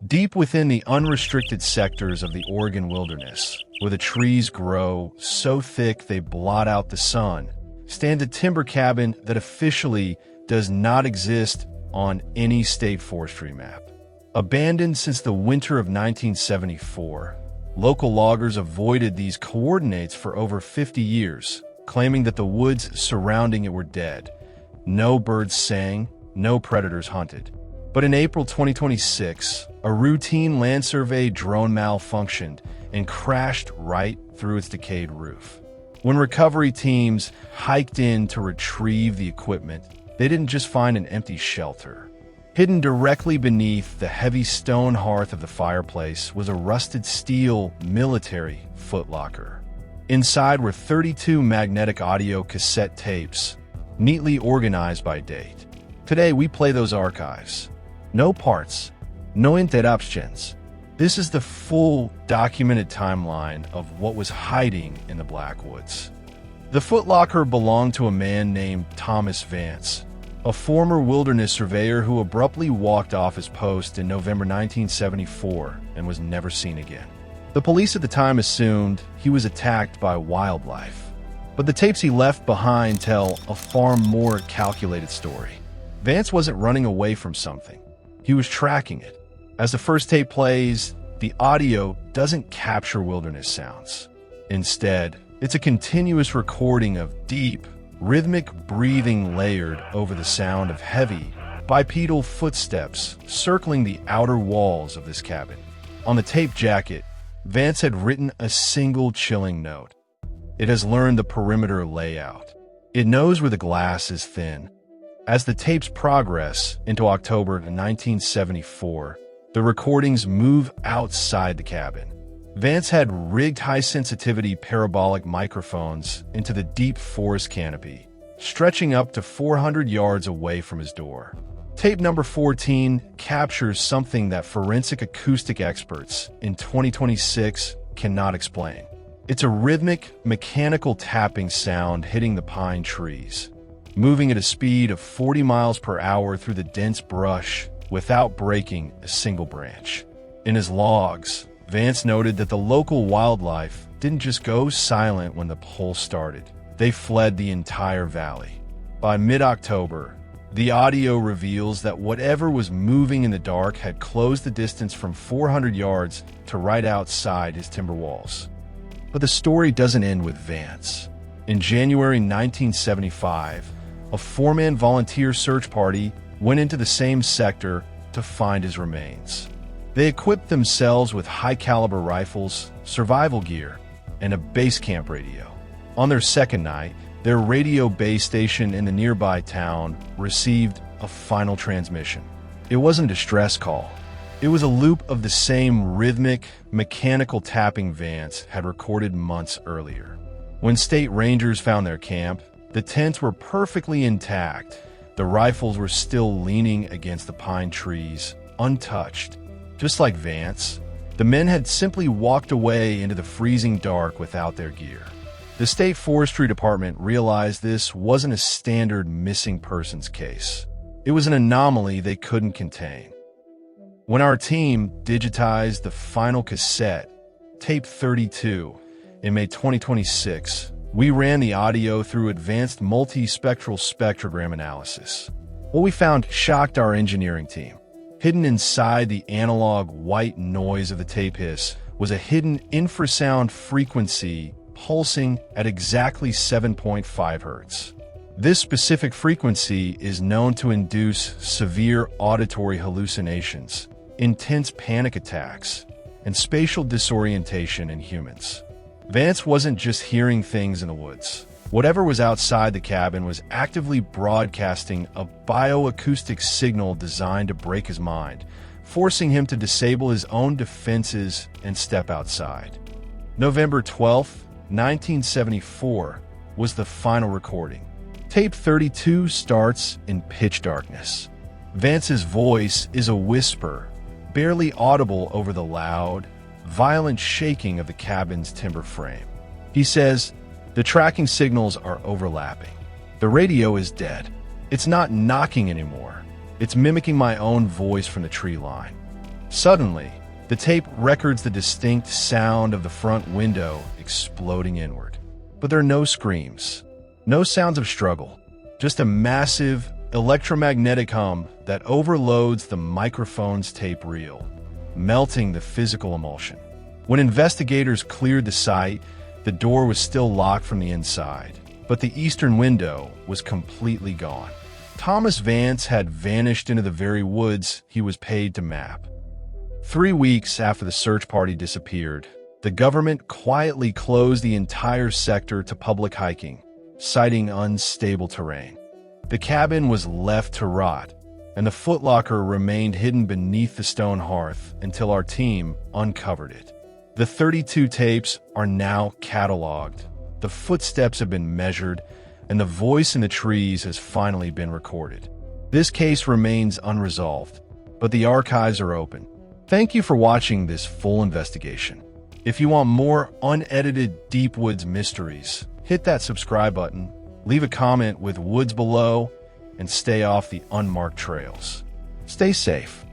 Deep within the unrestricted sectors of the Oregon wilderness, where the trees grow so thick they blot out the sun, stands a timber cabin that officially does not exist on any state forestry map. Abandoned since the winter of 1974, local loggers avoided these coordinates for over 50 years, claiming that the woods surrounding it were dead. No birds sang, no predators hunted. But in April 2026, a routine land survey drone malfunctioned and crashed right through its decayed roof. When recovery teams hiked in to retrieve the equipment, they didn't just find an empty shelter. Hidden directly beneath the heavy stone hearth of the fireplace was a rusted steel military footlocker. Inside were 32 magnetic audio cassette tapes, neatly organized by date. Today we play those archives. No parts, no interruptions. This is the full documented timeline of what was hiding in the Blackwoods. The footlocker belonged to a man named Thomas Vance, a former wilderness surveyor who abruptly walked off his post in November 1974 and was never seen again. The police at the time assumed he was attacked by wildlife, but the tapes he left behind tell a far more calculated story. Vance wasn't running away from something. He was tracking it. As the first tape plays, the audio doesn't capture wilderness sounds. Instead, it's a continuous recording of deep, rhythmic breathing layered over the sound of heavy, bipedal footsteps circling the outer walls of this cabin. On the tape jacket, Vance had written a single chilling note. It has learned the perimeter layout. It knows where the glass is thin. As the tapes progress into October 1974, the recordings move outside the cabin. Vance had rigged high-sensitivity parabolic microphones into the deep forest canopy, stretching up to 400 yards away from his door. Tape number 14 captures something that forensic acoustic experts in 2026 cannot explain. It's a rhythmic, mechanical tapping sound hitting the pine trees, moving at a speed of 40 miles per hour through the dense brush without breaking a single branch. In his logs, Vance noted that the local wildlife didn't just go silent when the pull started. They fled the entire valley. By mid-October, the audio reveals that whatever was moving in the dark had closed the distance from 400 yards to right outside his timber walls. But the story doesn't end with Vance. In January 1975, a four-man volunteer search party went into the same sector to find his remains. They equipped themselves with high-caliber rifles, survival gear, and a base camp radio. On their second night, their radio base station in the nearby town received a final transmission. It wasn't a distress call. It was a loop of the same rhythmic, mechanical tapping Vance had recorded months earlier. When state rangers found their camp, the tents were perfectly intact. The rifles were still leaning against the pine trees, untouched. Just like Vance, the men had simply walked away into the freezing dark without their gear. The state forestry department realized this wasn't a standard missing persons case. It was an anomaly they couldn't contain. When our team digitized the final cassette, tape 32, in May 2026, we ran the audio through advanced multispectral spectrogram analysis. What we found shocked our engineering team. Hidden inside the analog white noise of the tape hiss was a hidden infrasound frequency pulsing at exactly 7.5 hertz. This specific frequency is known to induce severe auditory hallucinations, intense panic attacks, and spatial disorientation in humans. Vance wasn't just hearing things in the woods. Whatever was outside the cabin was actively broadcasting a bioacoustic signal designed to break his mind, forcing him to disable his own defenses and step outside. November 12, 1974, was the final recording. Tape 32 starts in pitch darkness. Vance's voice is a whisper, barely audible over the loud, violent shaking of the cabin's timber frame. He says, "The tracking signals are overlapping. The radio is dead. It's not knocking anymore. It's mimicking my own voice from the tree line." Suddenly, the tape records the distinct sound of the front window exploding inward. But there are no screams, no sounds of struggle, just a massive electromagnetic hum that overloads the microphone's tape reel, melting the physical emulsion. When investigators cleared the site, the door was still locked from the inside, but the eastern window was completely gone. Thomas Vance had vanished into the very woods he was paid to map. 3 weeks after the search party disappeared, the government quietly closed the entire sector to public hiking, citing unstable terrain. The cabin was left to rot, and the Footlocker remained hidden beneath the stone hearth until our team uncovered it. The 32 tapes are now cataloged, the footsteps have been measured, and the voice in the trees has finally been recorded. This case remains unresolved, but the archives are open. Thank you for watching this full investigation. If you want more unedited Deep Woods mysteries, hit that subscribe button, leave a comment with woods below, and stay off the unmarked trails. Stay safe.